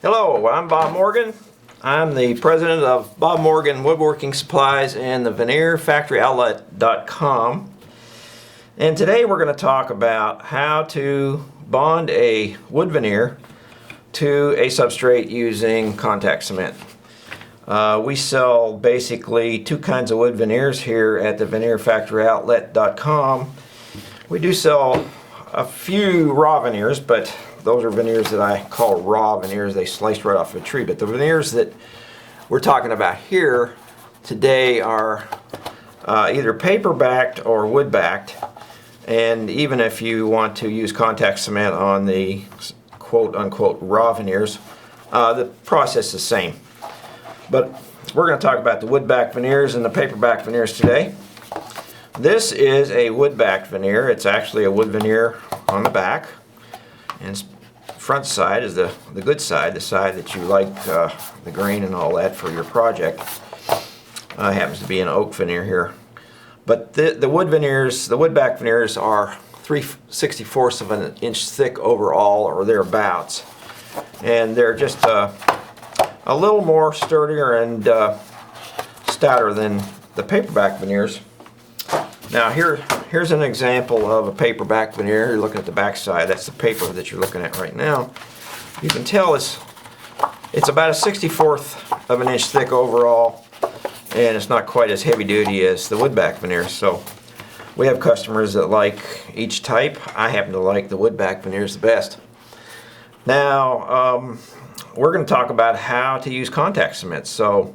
Hello, I'm Bob Morgan. I'm the president of Bob Morgan Woodworking Supplies and the VeneerFactoryOutlet.com. And today we're going to talk about how to bond a wood veneer to a substrate using contact cement. We sell basically two kinds of wood veneers here at the VeneerFactoryOutlet.com. We do sell a few raw veneers, but those are veneers that I call raw veneers. They sliced right off a tree. But the veneers that we're talking about here today are either paper-backed or wood-backed. And even if you want to use contact cement on the quote-unquote raw veneers, the process is the same. But we're going to talk about the wood-backed veneers and the paper-backed veneers today. This is a wood-backed veneer. It's actually a wood veneer on the back. And front side is the good side, the side that you like the grain and all that for your project. Happens to be an oak veneer here. But the wood veneers, the wood-backed veneers are 3/64 of an inch thick overall or thereabouts. And they're just a little more sturdier and stouter than the paperback veneers. Now here's an example of a paperback veneer. You're looking at the back side. That's the paper that you're looking at right now. You can tell it's about a 64th of an inch thick overall, and it's not quite as heavy duty as the woodback veneers. So we have customers that like each type. I happen to like the woodback veneers the best. Now we're going to talk about how to use contact cement. So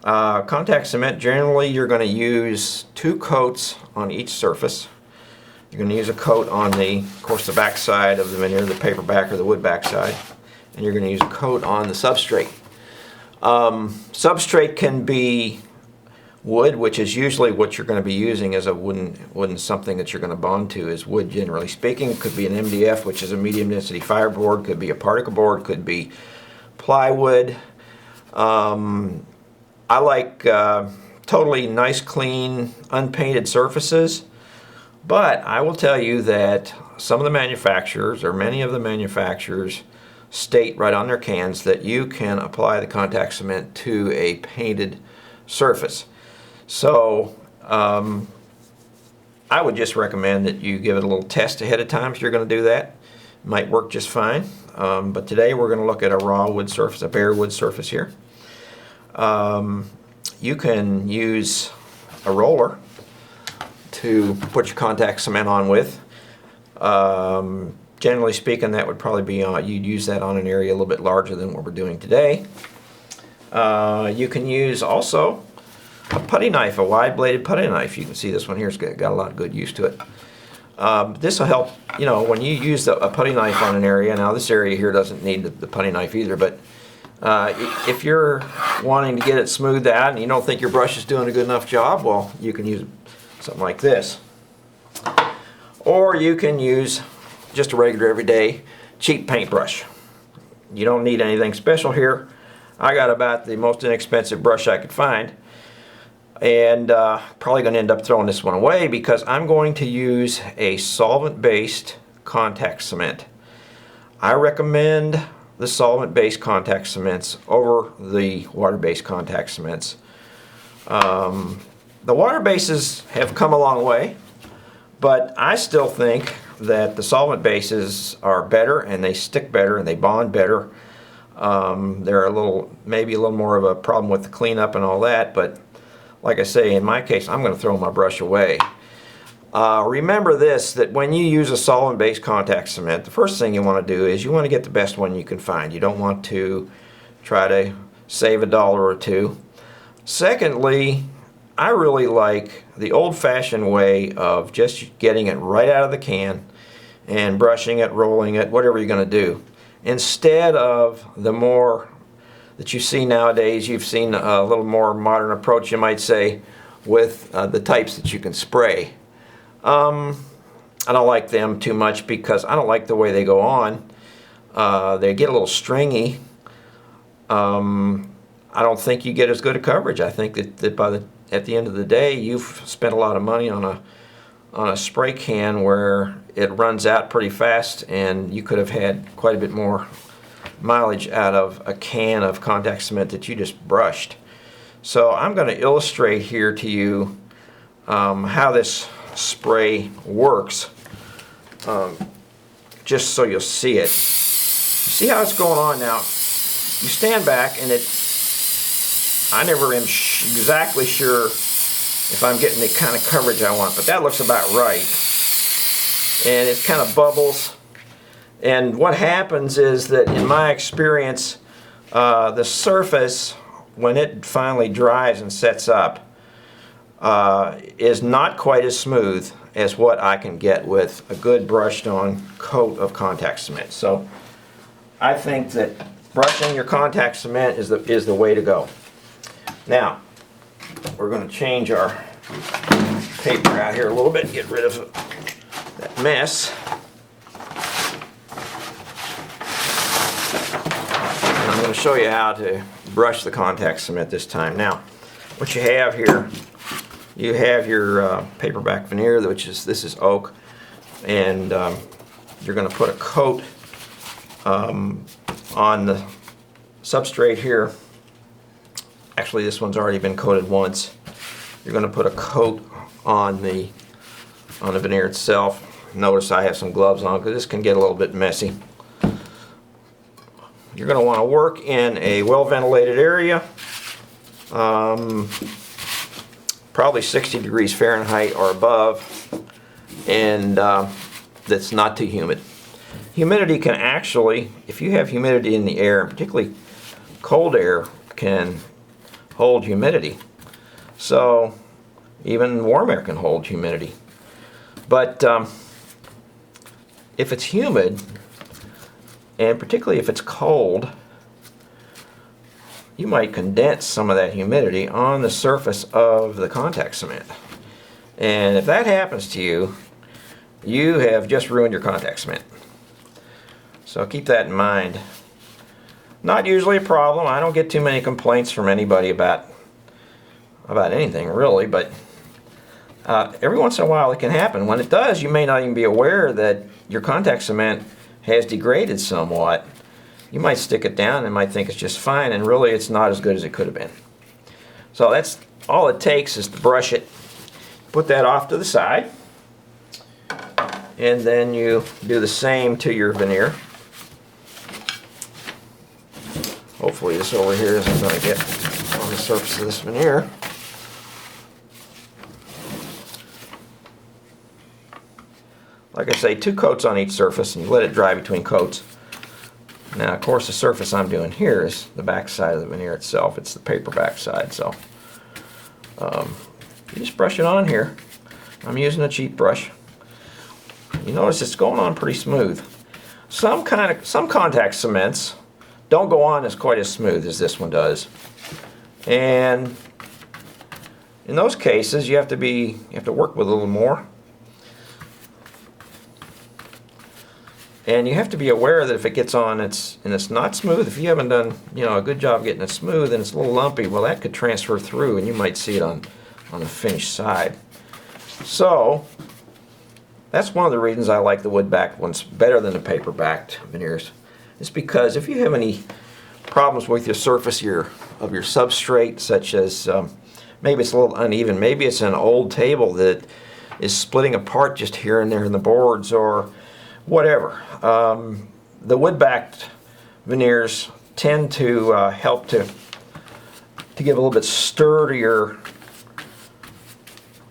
contact cement, generally you're going to use 2 coats on each surface. You're going to use a coat on of course, the back side of the veneer, the paperback or the woodback side, and you're going to use a coat on the substrate. Substrate can be wood, which is usually what you're going to be using as a wooden something that you're going to bond to is wood, generally speaking. It could be an MDF, which is a medium density fiberboard, could be a particle board, could be plywood. I like totally nice, clean, unpainted surfaces, but I will tell you that some of the manufacturers, or many of the manufacturers, state right on their cans that you can apply the contact cement to a painted surface. So I would just recommend that you give it a little test ahead of time if you're going to do that. It might work just fine, but today we're going to look at a raw wood surface, a bare wood surface here. You can use a roller to put your contact cement on with. Generally speaking, that would probably be you'd use that on an area a little bit larger than what we're doing today. You can use also a putty knife, a wide-bladed putty knife. You can see this one here's got a lot of good use to it. This will help, when you use a putty knife on an area. Now this area here doesn't need the putty knife either, but if you're wanting to get it smoothed out and you don't think your brush is doing a good enough job, well, you can use something like this. Or you can use just a regular everyday cheap paintbrush. You don't need anything special here. I got about the most inexpensive brush I could find, and probably going to end up throwing this one away because I'm going to use a solvent-based contact cement. I recommend the solvent-based contact cements over the water-based contact cements. The water bases have come a long way, but I still think that the solvent bases are better and they stick better and they bond better. They're maybe a little more of a problem with the cleanup and all that, but like I say, in my case, I'm going to throw my brush away. Remember this, that when you use a solvent-based contact cement, the first thing you want to do is you want to get the best one you can find. You don't want to try to save $1 or $2. Secondly, I really like the old-fashioned way of just getting it right out of the can and brushing it, rolling it, whatever you're going to do. Instead of the more that you see nowadays, you've seen a little more modern approach, you might say, with the types that you can spray. I don't like them too much because I don't like the way they go on. They get a little stringy. I don't think you get as good a coverage. I think that at the end of the day, you've spent a lot of money on a spray can where it runs out pretty fast, and you could have had quite a bit more mileage out of a can of contact cement that you just brushed. So I'm going to illustrate here to you how this spray works, just so you'll see it. You see how it's going on now? You stand back and I never am exactly sure if I'm getting the kind of coverage I want, but that looks about right. And it kind of bubbles. And what happens is that, in my experience, the surface, when it finally dries and sets up, is not quite as smooth as what I can get with a good brushed on coat of contact cement. So I think that brushing your contact cement is the way to go. Now, we're going to change our paper out here a little bit, get rid of that mess. And I'm going to show you how to brush the contact cement this time. Now, what you have here, you have your paperback veneer, this is oak, and you're going to put a coat on the substrate here. Actually, this one's already been coated once. You're going to put a coat on the veneer itself. Notice I have some gloves on because this can get a little bit messy. You're going to want to work in a well-ventilated area, probably 60 degrees Fahrenheit or above, and that's not too humid. Humidity can actually, if you have humidity in the air, particularly cold air, can hold humidity. So even warm air can hold humidity. But if it's humid, and particularly if it's cold, you might condense some of that humidity on the surface of the contact cement. And if that happens to you, you have just ruined your contact cement. So keep that in mind. Not usually a problem. I don't get too many complaints from anybody about anything really, but every once in a while it can happen. When it does, you may not even be aware that your contact cement has degraded somewhat. You might stick it down and might think it's just fine, and really it's not as good as it could have been. So that's all it takes, is to brush it. Put that off to the side, and then you do the same to your veneer. Hopefully this over here isn't going to get on the surface of this veneer. Like I say, 2 coats on each surface, and you let it dry between coats. Now, of course, the surface I'm doing here is the back side of the veneer itself. It's the paperback side, so you just brush it on here. I'm using a cheap brush. You notice it's going on pretty smooth. Some contact cements don't go on as quite as smooth as this one does, and in those cases you have to work with a little more. And you have to be aware that if it gets on and it's not smooth, if you haven't done a good job getting it smooth and it's a little lumpy, well, that could transfer through and you might see it on the finished side. So that's one of the reasons I like the wood-backed ones better than the paper-backed veneers. It's because if you have any problems with your surface of your substrate, such as maybe it's a little uneven, maybe it's an old table that is splitting apart just here and there in the boards, or whatever. The wood-backed veneers tend to help to give a little bit sturdier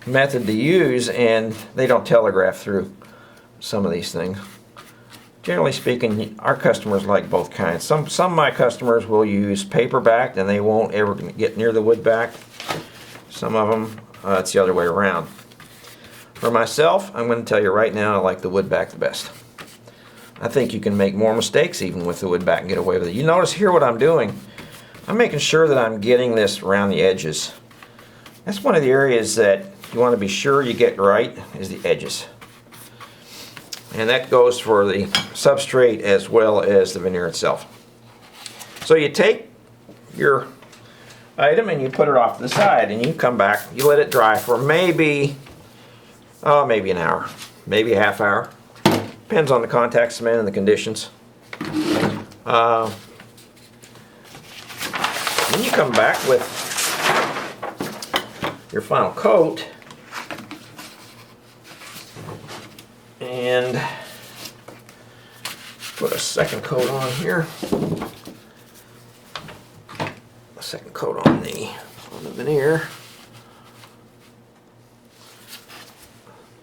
method to use, and they don't telegraph through some of these things. Generally speaking, our customers like both kinds. Some of my customers will use paper-backed and they won't ever get near the wood-backed. Some of them, it's the other way around. For myself, I'm going to tell you right now, I like the wood-back the best. I think you can make more mistakes even with the wood-back and get away with it. You notice here what I'm doing. I'm making sure that I'm getting this around the edges. That's one of the areas that you want to be sure you get right, is the edges. And that goes for the substrate as well as the veneer itself. So you take your item and you put it off to the side, and you come back, you let it dry for maybe an hour, maybe a half hour. Depends on the contact cement and the conditions. When you come back with your final coat and put a second coat on here, a second coat on the veneer,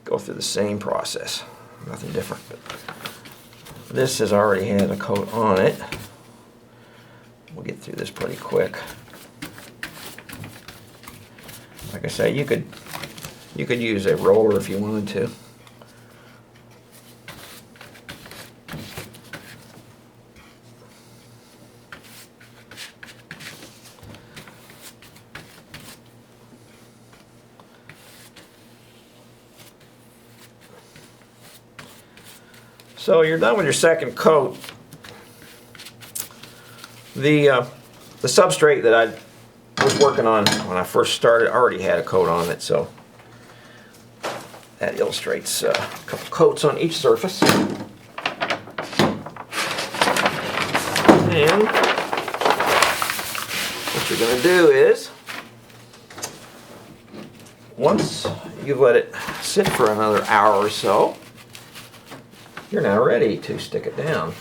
go through the same process, nothing different. This has already had a coat on it. We'll get through this pretty quick. Like I say, you could use a roller if you wanted to. So you're done with your second coat. The substrate that I was working on when I first started already had a coat on it, so that illustrates a couple coats on each surface. And what you're going to do is, once you've let it sit for another hour or so, you're now ready to stick it down.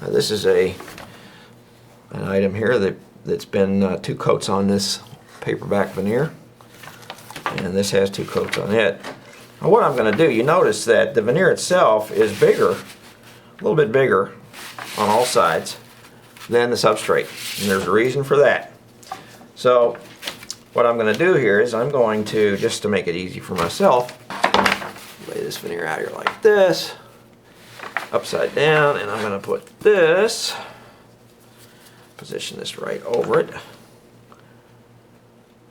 This is an item here that's been 2 coats on this paperback veneer, and this has 2 coats on it. Now what I'm going to do, you notice that the veneer itself is bigger, a little bit bigger on all sides than the substrate, and there's a reason for that. So what I'm going to do here is I'm going to, just to make it easy for myself, lay this veneer out here like this, upside down, and I'm going to put this, position this right over it,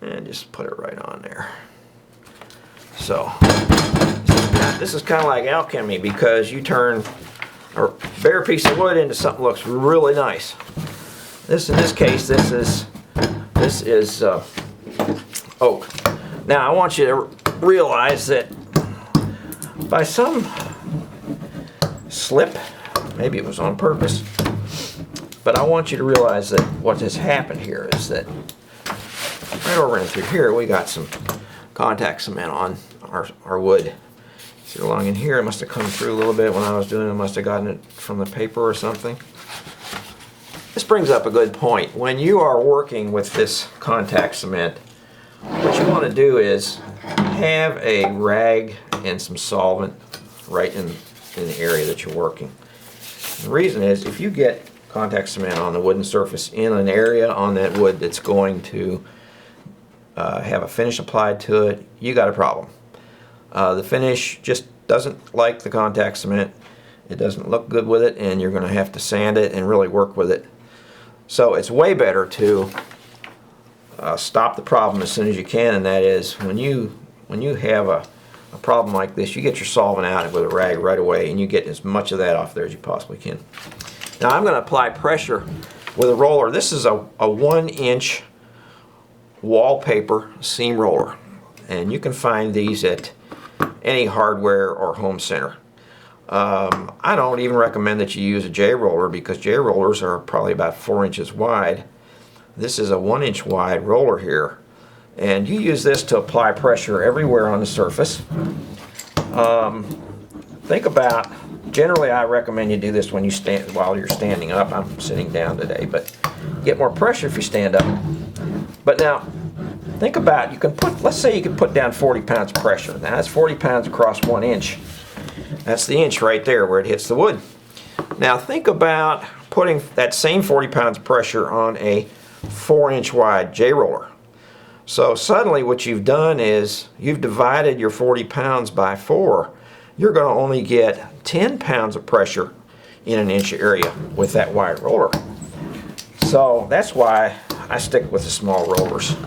and just put it right on there. So this is kind of like alchemy, because you turn a bare piece of wood into something that looks really nice. In this case, this is oak. Now I want you to realize that by some slip, maybe it was on purpose, but I want you to realize that what has happened here is that right over in through here we got some contact cement on our wood. See along in here, it must have come through a little bit when I was doing it. I must have gotten it from the paper or something. This brings up a good point. When you are working with this contact cement, what you want to do is have a rag and some solvent right in the area that you're working. The reason is, if you get contact cement on the wooden surface in an area on that wood that's going to have a finish applied to it, you got a problem. The finish just doesn't like the contact cement. It doesn't look good with it, and you're going to have to sand it and really work with it. So it's way better to stop the problem as soon as you can, and that is when you have a problem like this, you get your solvent out with a rag right away, and you get as much of that off there as you possibly can. Now I'm going to apply pressure with a roller. This is a 1-inch Wallpaper seam roller, and you can find these at any hardware or home center. I don't even recommend that you use a J roller, because J rollers are probably about 4 inches wide. This is a 1-inch wide roller here, and you use this to apply pressure everywhere on the surface. Think about, generally I recommend you do this when you stand, while you're standing up. I'm sitting down today, but get more pressure if you stand up. But now think about, you can put, let's say you could put down 40 pounds of pressure. Now that's 40 pounds across 1 inch. That's the inch right there where it hits the wood. Now think about putting that same 40 pounds of pressure on a 4-inch wide J roller. So suddenly what you've done is you've divided your 40 pounds by 4. You're going to only get 10 pounds of pressure in an inch area with that wide roller. So that's why I stick with the small rollers.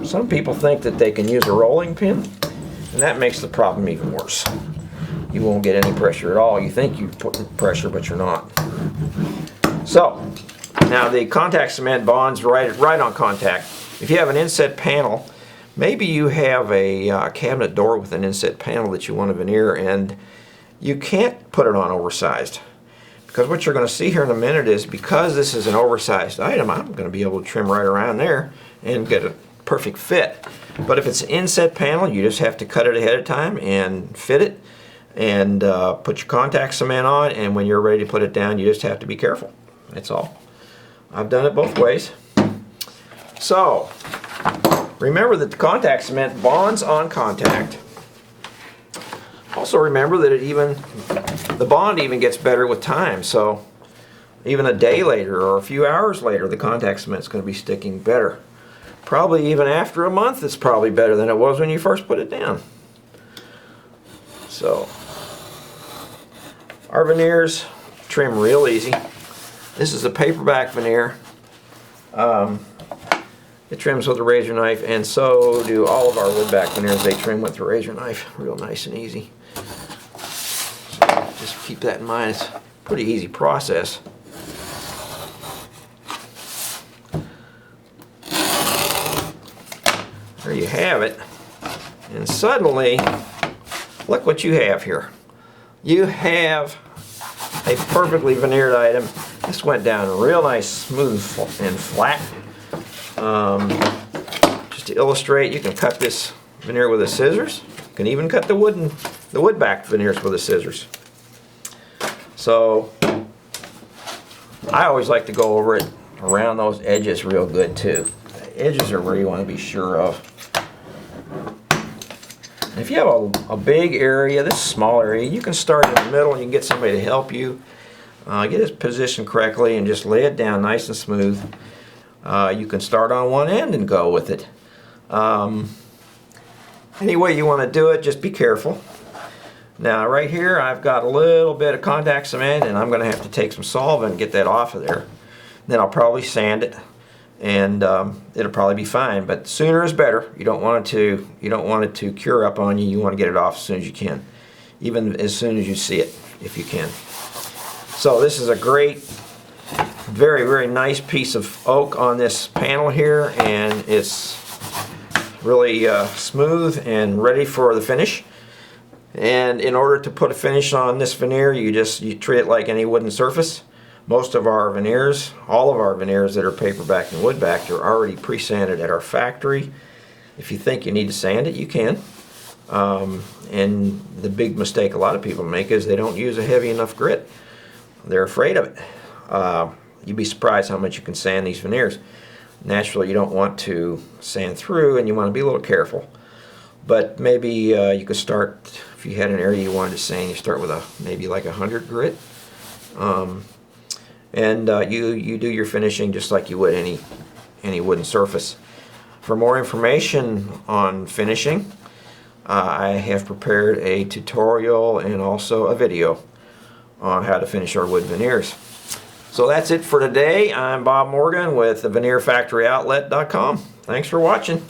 Some people think that they can use a rolling pin, and that makes the problem even worse. You won't get any pressure at all. You think you put the pressure, but you're not. So now the contact cement bonds right on contact. If you have an inset panel, maybe you have a cabinet door with an inset panel that you want to veneer, and you can't put it on oversized. Because what you're going to see here in a minute is, because this is an oversized item, I'm going to be able to trim right around there and get a perfect fit. But if it's an inset panel, you just have to cut it ahead of time and fit it and put your contact cement on, and when you're ready to put it down, you just have to be careful. That's all. I've done it both ways. So remember that the contact cement bonds on contact. Also remember that the bond even gets better with time. So even a day later or a few hours later, the contact cement's going to be sticking better. Probably even after a month, it's probably better than it was when you first put it down. So our veneers trim real easy. This is a paperback veneer. It trims with a razor knife, and so do all of our woodback veneers. They trim with the razor knife, real nice and easy. So just keep that in mind. It's a pretty easy process. There you have it. And suddenly, look what you have here. You have a perfectly veneered item. This went down real nice, smooth and flat. Just to illustrate, you can cut this veneer with the scissors. You can even cut the woodback veneers with the scissors. So I always like to go over it around those edges real good too. The edges are where you want to be sure of. If you have a big area, this small area, you can start in the middle and you can get somebody to help you. Get it positioned correctly and just lay it down nice and smooth. You can start on one end and go with it. Any way you want to do it, just be careful. Now right here I've got a little bit of contact cement, and I'm going to have to take some solvent and get that off of there. Then I'll probably sand it, and it'll probably be fine. But sooner is better. You don't want it to cure up on you. You want to get it off as soon as you can, even as soon as you see it, if you can. So this is a great, very, very nice piece of oak on this panel here, and it's really smooth and ready for the finish. And in order to put a finish on this veneer, you treat it like any wooden surface. Most of our veneers, all of our veneers that are paperback and woodback, are already pre-sanded at our factory. If you think you need to sand it, you can. And the big mistake a lot of people make is they don't use a heavy enough grit. They're afraid of it. You'd be surprised how much you can sand these veneers. Naturally, you don't want to sand through, and you want to be a little careful. But maybe you could start, if you had an area you wanted to sand, you start with maybe like 100 grit. And you do your finishing just like you would any wooden surface. For more information on finishing, I have prepared a tutorial and also a video on how to finish our wood veneers. So that's it for today. I'm Bob Morgan with the VeneerFactoryOutlet.com. Thanks for watching.